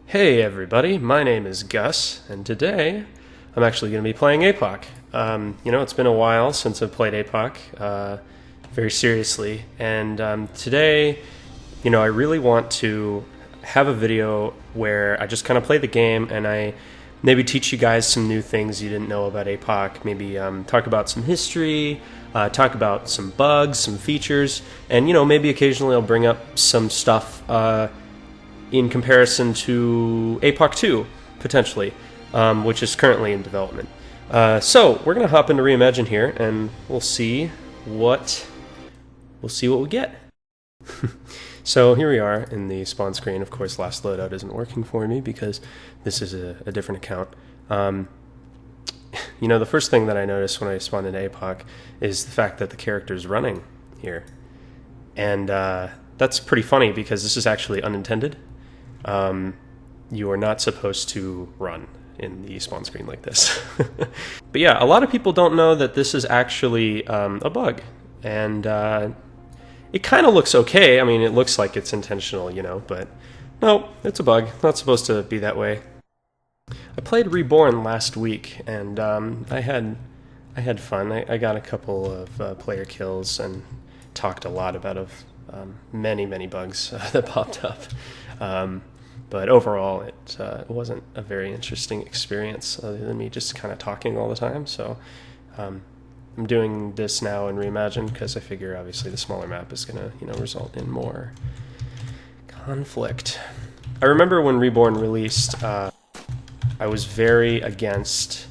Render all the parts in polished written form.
Hey everybody, my name is Gus, and today I'm actually going to be playing Apoc. It's been a while since I've played Apoc very seriously, and today, I really want to have a video where I just kind of play the game and I maybe teach you guys some new things you didn't know about Apoc, maybe talk about some history, talk about some bugs, some features, and maybe occasionally I'll bring up some stuff in comparison to Apoc 2, potentially, which is currently in development. So we're going to hop into Reimagined here, and we'll see what we get. So here we are in the spawn screen. Of course, last loadout isn't working for me because this is a different account. The first thing that I noticed when I spawned into Apoc is the fact that the character is running here. And that's pretty funny because this is actually unintended. You are not supposed to run in the spawn screen like this. But yeah, a lot of people don't know that this is actually a bug. And it kind of looks okay. I mean, it looks like it's intentional, but no, it's a bug. It's not supposed to be that way. I played Reborn last week, and I had fun. I got a couple of player kills and talked a lot about many bugs that popped up. But overall, it wasn't a very interesting experience other than me just kind of talking all the time. So I'm doing this now in Reimagined because I figure obviously the smaller map is going to result in more conflict. I remember when Reborn released, I was very against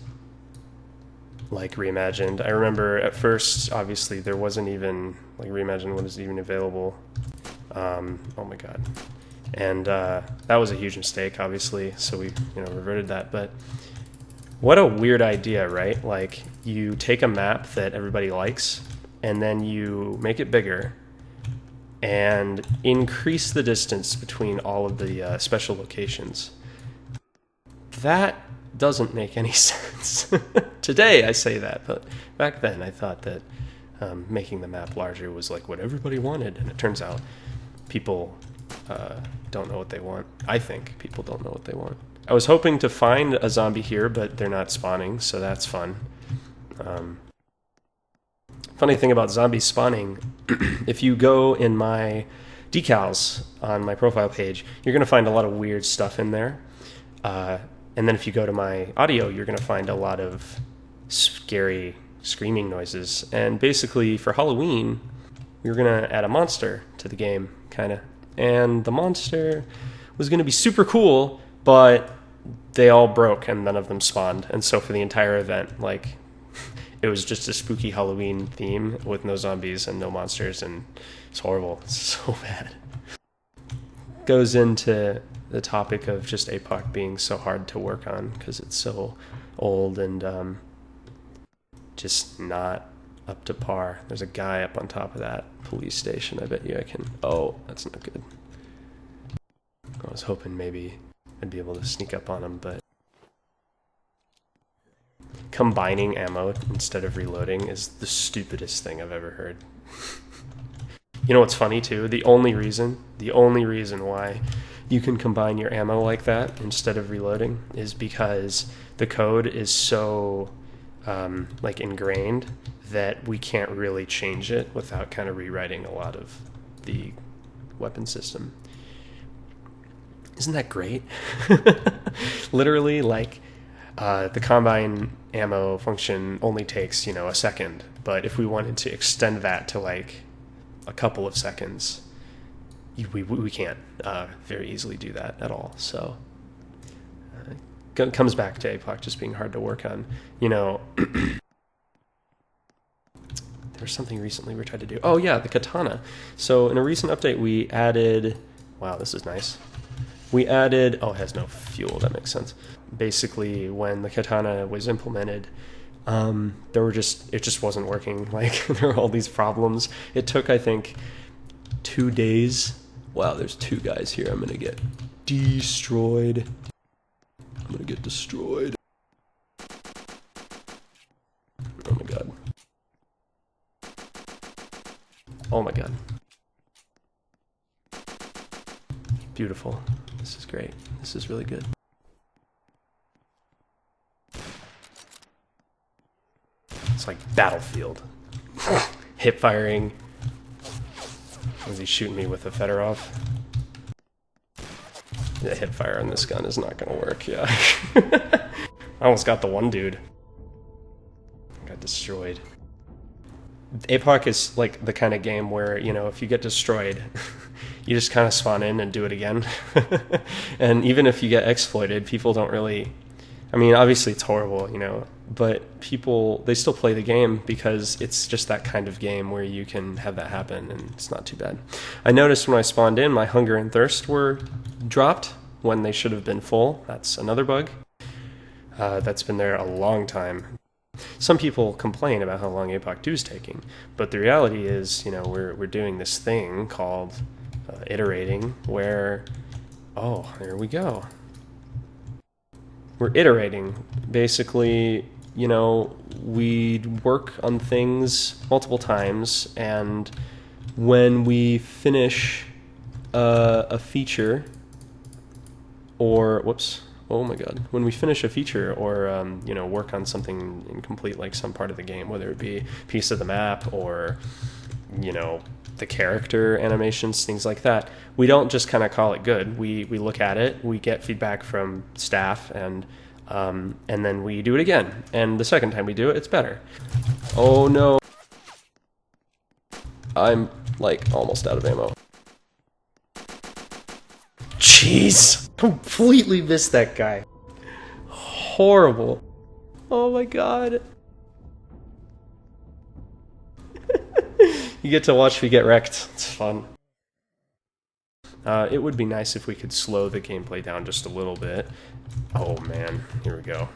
Reimagined. I remember at first, obviously, there wasn't even Reimagined wasn't even available. Oh my god. And that was a huge mistake, obviously, so we reverted that. But what a weird idea, right? Like, you take a map that everybody likes, and then you make it bigger, and increase the distance between all of the special locations. That doesn't make any sense. Today I say that, but back then I thought that making the map larger was like what everybody wanted, and it turns out people don't know what they want. I think people don't know what they want. I was hoping to find a zombie here, but they're not spawning, so that's fun. Funny thing about zombies spawning, if you go in my decals on my profile page, you're going to find a lot of weird stuff in there. And then if you go to my audio, you're going to find a lot of scary screaming noises. And basically, for Halloween, we were going to add a monster to the game, kind of. And the monster was going to be super cool, but they all broke and none of them spawned. And so for the entire event, it was just a spooky Halloween theme with no zombies and no monsters, and it's horrible. It's so bad. Goes into the topic of just Apoc being so hard to work on because it's so old and just not up to par. There's a guy up on top of that police station. I bet you I can... Oh, that's not good. I was hoping maybe I'd be able to sneak up on him, but... Combining ammo instead of reloading is the stupidest thing I've ever heard. You know what's funny, too? The only reason why you can combine your ammo like that instead of reloading is because the code is so, ingrained that we can't really change it without kind of rewriting a lot of the weapon system. Isn't that great? Literally, the combine ammo function only takes, a second, but if we wanted to extend that to, a couple of seconds, we can't very easily do that at all. So it comes back to Apoc just being hard to work on. There was something recently we tried to do. Oh yeah, the katana. So in a recent update we added... Wow, this is nice. We added... Oh, it has no fuel. That makes sense. Basically, when the katana was implemented, it just wasn't working. There were all these problems. It took, I think, 2 days. Wow, there's 2 guys here. I'm gonna get destroyed. I'm gonna get destroyed. Oh my god. Oh my god. Beautiful. This is great. This is really good. It's like Battlefield. Hip firing. Was he shooting me with a Fedorov? The hip fire on this gun is not gonna work, yeah. I almost got the one dude. Got destroyed. Apoc is like the kind of game where, you know, if you get destroyed, you just kind of spawn in and do it again. And even if you get exploited, people don't really... I mean, obviously it's horrible, you know, but people, they still play the game because it's just that kind of game where you can have that happen and it's not too bad. I noticed when I spawned in, my hunger and thirst were dropped when they should have been full. That's another bug. That's been there a long time. Some people complain about how long Apoc 2 is taking, but the reality is, you know, we're doing this thing called iterating where, oh, there we go. We're iterating. Basically, you know, we work on things multiple times, and when we finish a feature, or, whoops, oh my god, when we finish a feature or, you know, work on something incomplete, like some part of the game, whether it be a piece of the map or, you know, the character animations, things like that, we don't just kind of call it good. We look at it, we get feedback from staff, and then we do it again. And the second time we do it, it's better. Oh no. I'm, like, almost out of ammo. Jeez! Completely missed that guy. Horrible. Oh my god. You get to watch me get wrecked. It's fun. It would be nice if we could slow the gameplay down just a little bit. Oh man, here we go.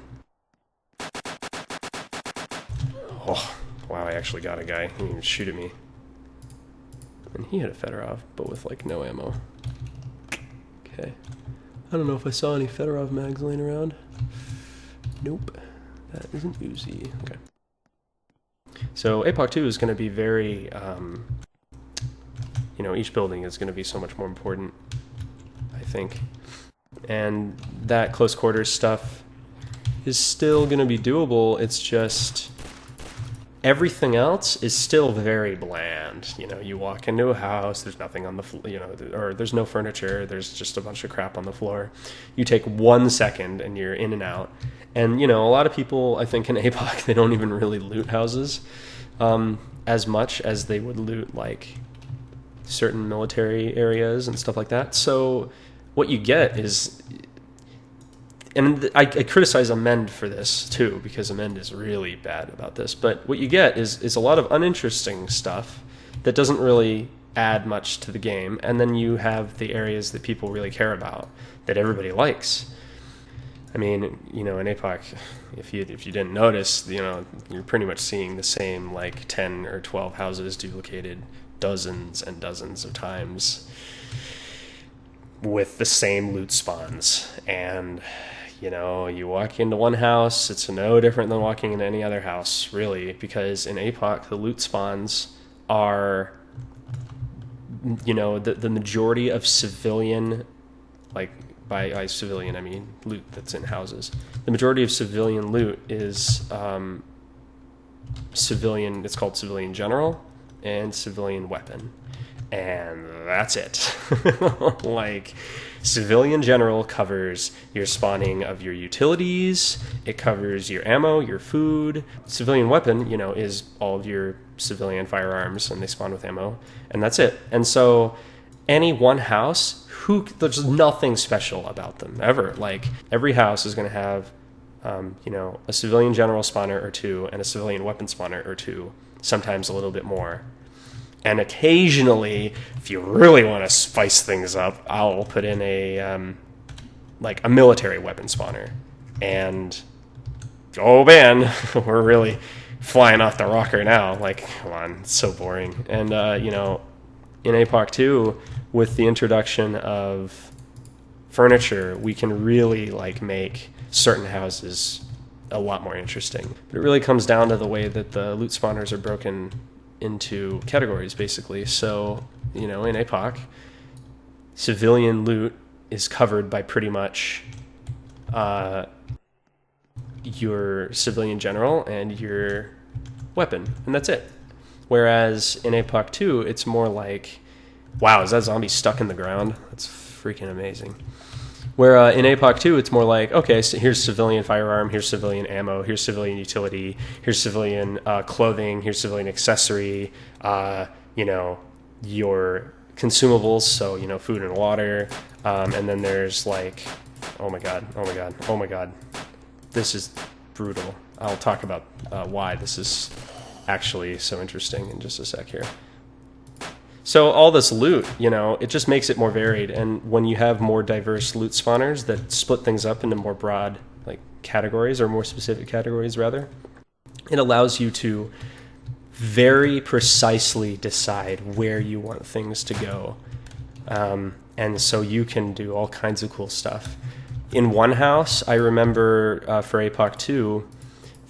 Oh, wow, I actually got a guy. He didn't even shoot at me. And he had a Fedorov, but with like no ammo. Okay. I don't know if I saw any Fedorov mags laying around. Nope. That is an Uzi. Okay. So Apoc 2 is going to be very, you know, each building is going to be so much more important, I think. And that close quarters stuff is still going to be doable. It's just everything else is still very bland. You know, you walk into a house, there's nothing on the floor, you know, or there's no furniture, there's just a bunch of crap on the floor. You take 1 second and you're in and out. And, you know, a lot of people, I think in Apoc, they don't even really loot houses as much as they would loot, like, certain military areas and stuff like that. So what you get is... And I criticize Amend for this, too, because Amend is really bad about this. But what you get is a lot of uninteresting stuff that doesn't really add much to the game. And then you have the areas that people really care about, that everybody likes. I mean, you know, in Apoc, if you didn't notice, you know, you're pretty much seeing the same, like, 10 or 12 houses duplicated dozens and dozens of times with the same loot spawns. And... you know, you walk into one house, it's no different than walking into any other house, really, because in Apoc, the loot spawns are, you know, the majority of civilian, like, by civilian, I mean loot that's in houses. The majority of civilian loot is civilian, it's called civilian general and civilian weapon. And that's it. Like, civilian general covers your spawning of your utilities, it covers your ammo, your food. Civilian weapon, you know, is all of your civilian firearms, and they spawn with ammo, and that's it. And so any one house, there's nothing special about them, ever. Like, every house is going to have, you know, a civilian general spawner or two, and a civilian weapon spawner or two, sometimes a little bit more. And occasionally, if you really want to spice things up, I'll put in a like a military weapon spawner. And oh man, we're really flying off the rocker now. Like, come on, it's so boring. And you know, in Apoc 2, with the introduction of furniture, we can really like make certain houses a lot more interesting. But it really comes down to the way that the loot spawners are broken into categories, basically. So, you know, in Apoc, civilian loot is covered by pretty much your civilian general and your weapon, and that's it. Whereas in Apoc 2, it's more like, wow, is that zombie stuck in the ground? That's freaking amazing. Where in Apoc 2, it's more like, okay, so here's civilian firearm, here's civilian ammo, here's civilian utility, here's civilian clothing, here's civilian accessory, your consumables, so, food and water, and then there's like, oh my god, this is brutal. I'll talk about why this is actually so interesting in just a sec here. So all this loot, it just makes it more varied. And when you have more diverse loot spawners that split things up into more broad categories, or more specific categories rather, it allows you to very precisely decide where you want things to go. And so you can do all kinds of cool stuff. In one house, I remember for Apoc 2,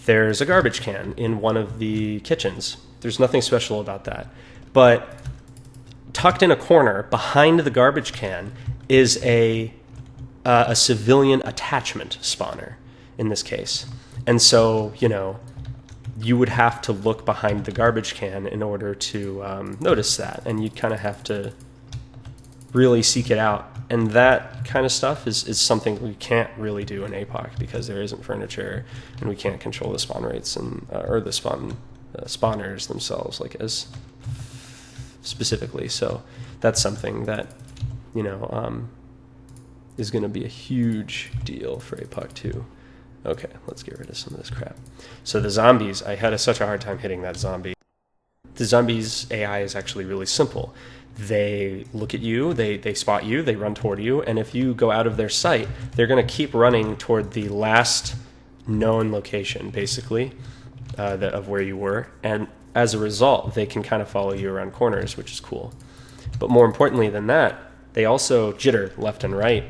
there's a garbage can in one of the kitchens. There's nothing special about that. But tucked in a corner behind the garbage can is a civilian attachment spawner in this case. And so, you would have to look behind the garbage can in order to notice that. And you'd kind of have to really seek it out. And that kind of stuff is something we can't really do in Apoc because there isn't furniture and we can't control the spawn rates and or the spawners themselves as specifically. So that's something that is going to be a huge deal for Apoc 2. Okay, let's get rid of some of this crap. So the zombies, I had such a hard time hitting that zombie. The zombies' AI is actually really simple. They look at you, they spot you, they run toward you, and if you go out of their sight, they're going to keep running toward the last known location, basically, of where you were. And as a result, they can kind of follow you around corners, which is cool. But more importantly than that, they also jitter left and right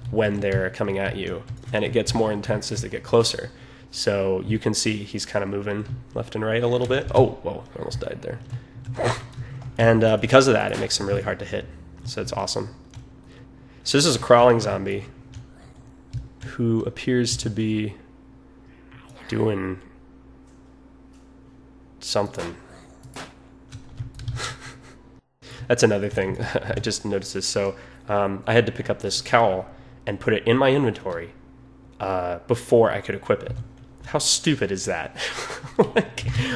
when they're coming at you, and it gets more intense as they get closer. So you can see he's kind of moving left and right a little bit. Oh, whoa, I almost died there. And because of that, it makes him really hard to hit. So it's awesome. So this is a crawling zombie who appears to be doing something. That's another thing. I just noticed this. So I had to pick up this cowl and put it in my inventory before I could equip it. How stupid is that?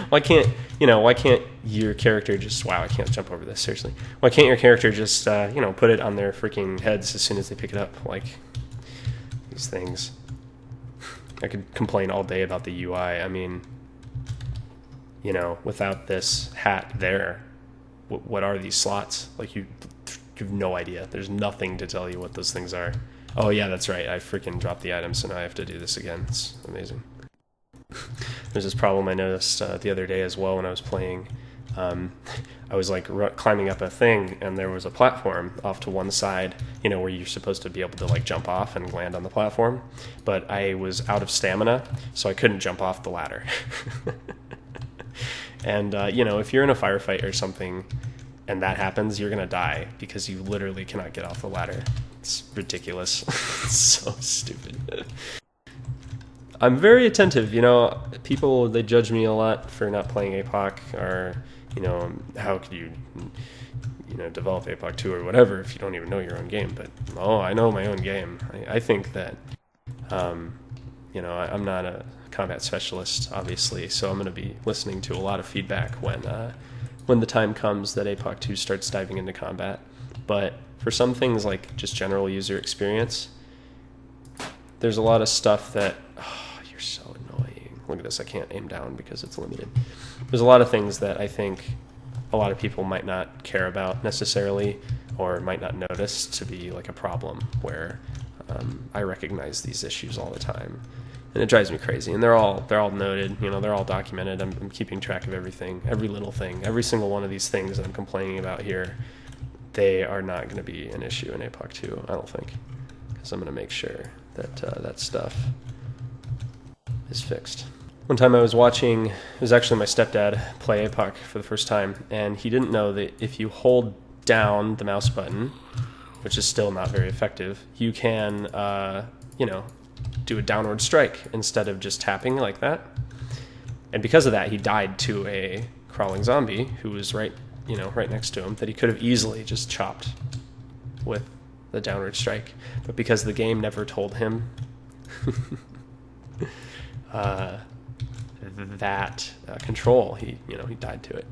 Why can't your character just, wow, I can't jump over this, seriously. Why can't your character just, put it on their freaking heads as soon as they pick it up? These things. I could complain all day about the UI. I mean, without this hat there, what are these slots? You have no idea. There's nothing to tell you what those things are. Oh yeah, that's right. I freaking dropped the item, so now I have to do this again. It's amazing. There's this problem I noticed the other day as well when I was playing. I was climbing up a thing, and there was a platform off to one side, where you're supposed to be able to jump off and land on the platform. But I was out of stamina, so I couldn't jump off the ladder. And if you're in a firefight or something, and that happens, you're gonna die because you literally cannot get off the ladder. It's ridiculous. It's so stupid. I'm very attentive, people, they judge me a lot for not playing Apoc, or, how could you, develop Apoc 2 or whatever if you don't even know your own game. But, I know my own game. I think that, I'm not a combat specialist, obviously, so I'm going to be listening to a lot of feedback when the time comes that Apoc 2 starts diving into combat. But for some things like just general user experience, there's a lot of stuff that, you're so annoying. Look at this, I can't aim down because it's limited. There's a lot of things that I think a lot of people might not care about necessarily, or might not notice to be a problem, where I recognize these issues all the time. And it drives me crazy. And they're all noted, they're all documented. I'm keeping track of everything, every little thing, every single one of these things that I'm complaining about here. They are not going to be an issue in Apoc 2, I don't think. Because I'm going to make sure that that stuff is fixed. One time I was watching, it was actually my stepdad play Apoc for the first time, and he didn't know that if you hold down the mouse button which is still not very effective, you can, you know, do a downward strike instead of just tapping like that. And because of that, he died to a crawling zombie who was right next to him, that he could have easily just chopped with the downward strike. But because the game never told him that control, he died to it.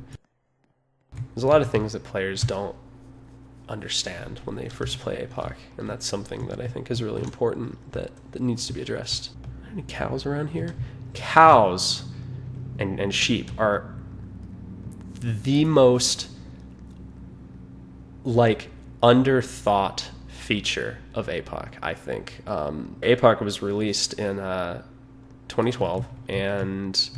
There's a lot of things that players don't understand when they first play Apoc, and that's something that I think is really important that needs to be addressed. Are there any cows around here? Cows and sheep are the most like underthought feature of Apoc, I think. Apoc was released in 2012, and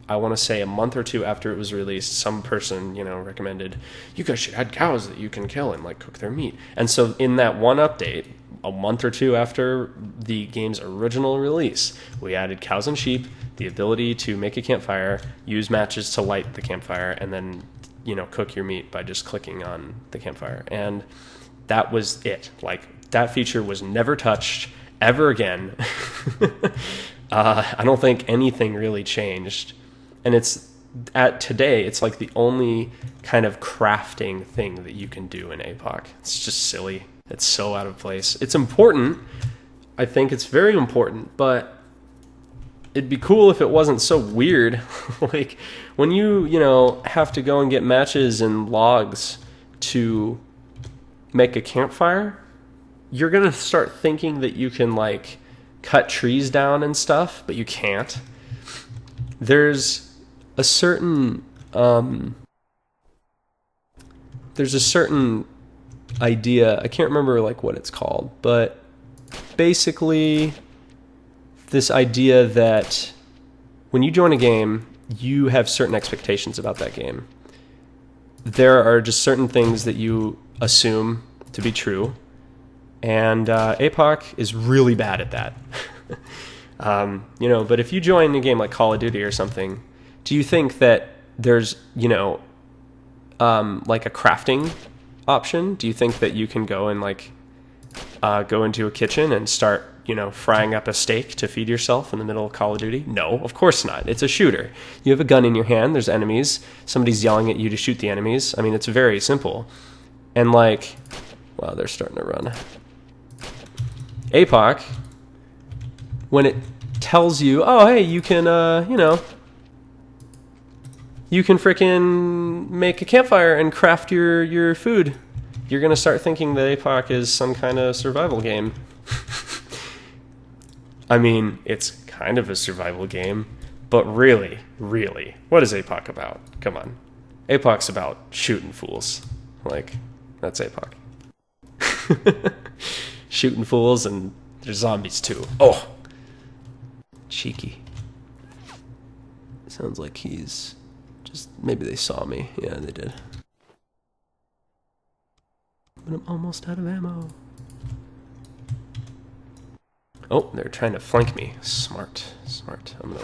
I want to say a month or two after it was released, some person, recommended, you guys should add cows that you can kill and like cook their meat. And so in that one update, a month or two after the game's original release, we added cows and sheep, the ability to make a campfire, use matches to light the campfire, and then, cook your meat by just clicking on the campfire. And that was it. Like, that feature was never touched ever again. I don't think anything really changed. And today, it's like the only kind of crafting thing that you can do in Apoc. It's just silly. It's so out of place. It's important. I think it's very important, but it'd be cool if it wasn't so weird. Like, when you have to go and get matches and logs to make a campfire, you're going to start thinking that you can, like, cut trees down and stuff, but you can't. There's a certain idea, I can't remember like what it's called, but basically this idea that when you join a game, you have certain expectations about that game. There are just certain things that you assume to be true, and Apoc is really bad at that. But if you join a game like Call of Duty or something, do you think that there's, like a crafting option? Do you think that you can go and go into a kitchen and start, frying up a steak to feed yourself in the middle of Call of Duty? No, of course not. It's a shooter. You have a gun in your hand. There's enemies. Somebody's yelling at you to shoot the enemies. I mean, it's very simple. And wow, they're starting to run. Apoc, when it tells you, oh, hey, you can, you can frickin' make a campfire and craft your food, you're going to start thinking that Apoc is some kind of survival game. I mean, it's kind of a survival game, but really, what is Apoc about? Come on. Apoc's about shooting fools. That's Apoc. Shooting fools, and there's zombies too. Oh! Cheeky. Sounds like he's just... Maybe they saw me. Yeah, they did. But I'm almost out of ammo. Oh, they're trying to flank me. Smart. I'm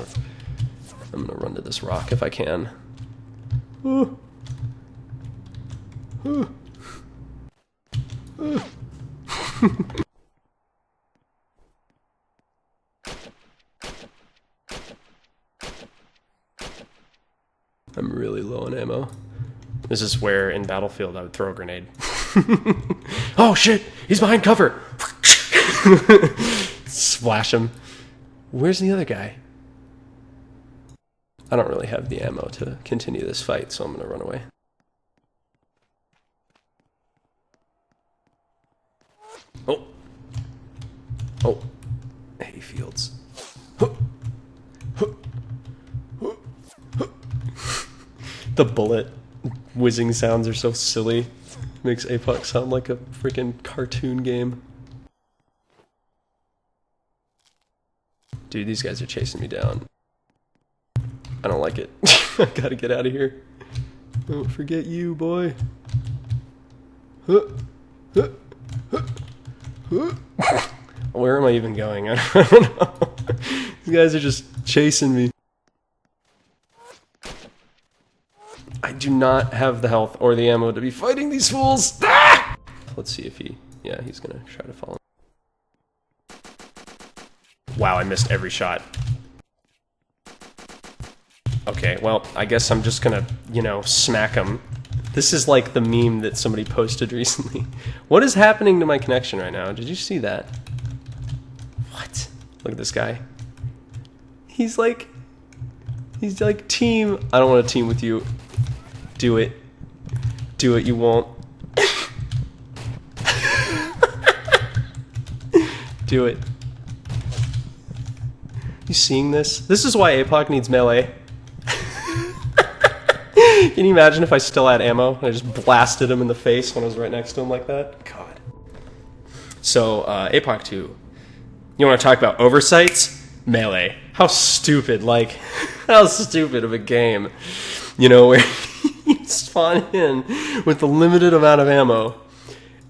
gonna run to this rock if I can. Ooh. Ooh. Ooh. I'm really low on ammo. This is where in Battlefield I would throw a grenade. Oh shit! He's behind cover! Splash him. Where's the other guy? I don't really have the ammo to continue this fight, so I'm gonna run away. Oh. Hayfields. The bullet whizzing sounds are so silly. Makes Apoc sound like a freaking cartoon game. Dude, these guys are chasing me down. I don't like it. I gotta get out of here. Don't forget you, boy. Where am I even going? I don't know. These guys are just chasing me. I do not have the health or the ammo to be fighting these fools. Ah! Let's see if he Yeah, he's gonna try to follow. Wow, I missed every shot. Okay, well, I guess I'm just gonna, you know, smack him. This is like the meme that somebody posted recently. What is happening to my connection right now? Did you see that? What? Look at this guy. He's like, team. I don't want to team with you. Do it. Do it, you won't. Do it. You seeing this? This is why Apoc needs melee. Can you imagine if I still had ammo and I just blasted him in the face when I was right next to him like that? God. So, Apoc 2. You want to talk about oversights? Melee. How stupid, like, how stupid of a game. You know, where you spawn in with a limited amount of ammo,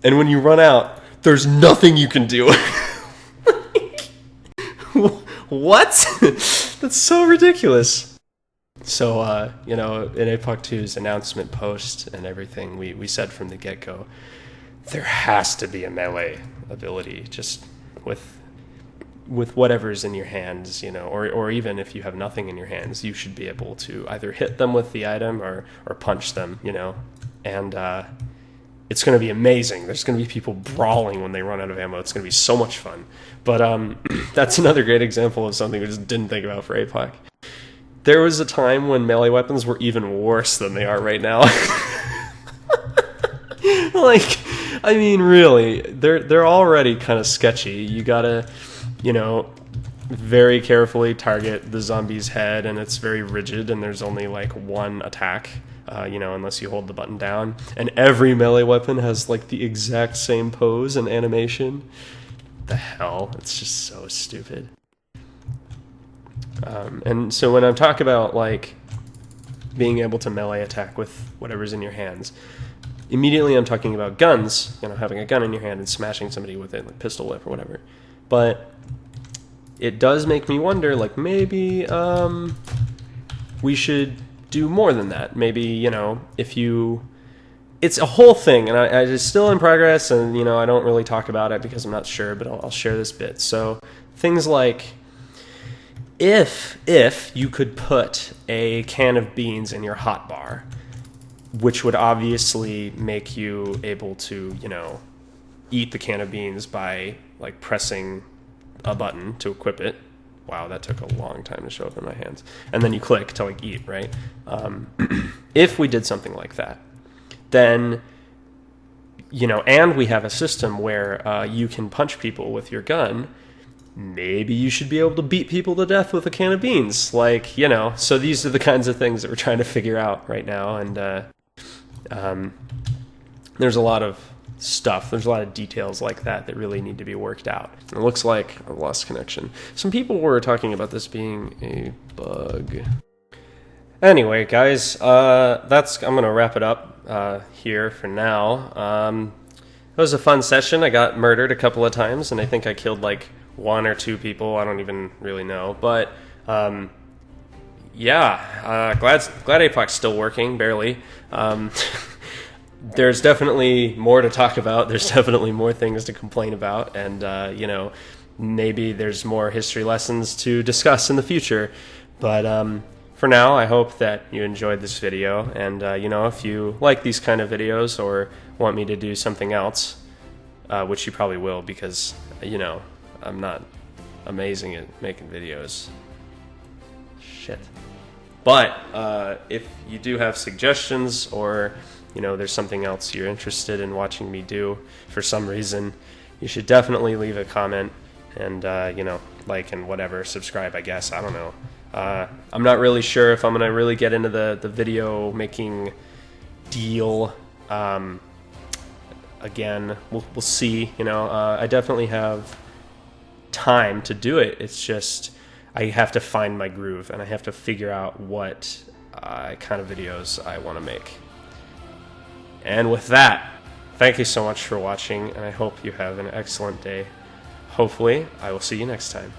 and when you run out, there's nothing you can do. What? That's so ridiculous. So, you know, in Apoc 2's announcement post and everything, we said from the get-go, there has to be a melee ability, just with whatever's in your hands, you know, or even if you have nothing in your hands, you should be able to either hit them with the item or punch them, you know, and it's going to be amazing. There's going to be people brawling when they run out of ammo. It's going to be so much fun. But that's another great example of something we just didn't think about for Apoc. There was a time when melee weapons were even worse than they are right now. Like, I mean, really, they're already kind of sketchy. You gotta, you know, very carefully target the zombie's head, and it's very rigid, and there's only like one attack, you know, unless you hold the button down. And every melee weapon has like the exact same pose and animation. The hell? It's just so stupid. And so when I'm talking about like being able to melee attack with whatever's in your hands, immediately I'm talking about guns, you know, having a gun in your hand and smashing somebody with it, like pistol whip or whatever. But it does make me wonder, like, maybe we should do more than that. Maybe, you know, if you... It's a whole thing, and it's still in progress, and, you know, I don't really talk about it because I'm not sure, but I'll share this bit. So, things like, if you could put a can of beans in your hotbar, which would obviously make you able to, you know, eat the can of beans by, like, pressing a button to equip it. Wow, that took a long time to show up in my hands. And then you click to, like, eat, right? If we did something like that, then, you know, and we have a system where you can punch people with your gun, maybe you should be able to beat people to death with a can of beans. Like, you know, so these are the kinds of things that we're trying to figure out right now. And there's a lot of stuff, there's a lot of details like that really need to be worked out. It looks like I've lost connection. Some people were talking about this being a bug. Anyway, guys, I'm going to wrap it up here for now. It was a fun session. I got murdered a couple of times, and I think I killed like 1 or 2 people. I don't even really know. But, yeah, glad Apoc's still working, barely. There's definitely more to talk about. There's definitely more things to complain about. And, you know, maybe there's more history lessons to discuss in the future. But, for now, I hope that you enjoyed this video, and you know, if you like these kind of videos or want me to do something else, which you probably will, because, you know, I'm not amazing at making videos. Shit. But if you do have suggestions, or, you know, there's something else you're interested in watching me do for some reason, you should definitely leave a comment and, you know, like and whatever, subscribe, I guess, I don't know. I'm not really sure if I'm going to really get into the video making deal. Again, we'll see, you know. I definitely have time to do it. It's just I have to find my groove, and I have to figure out what kind of videos I want to make. And with that, thank you so much for watching, and I hope you have an excellent day. Hopefully, I will see you next time.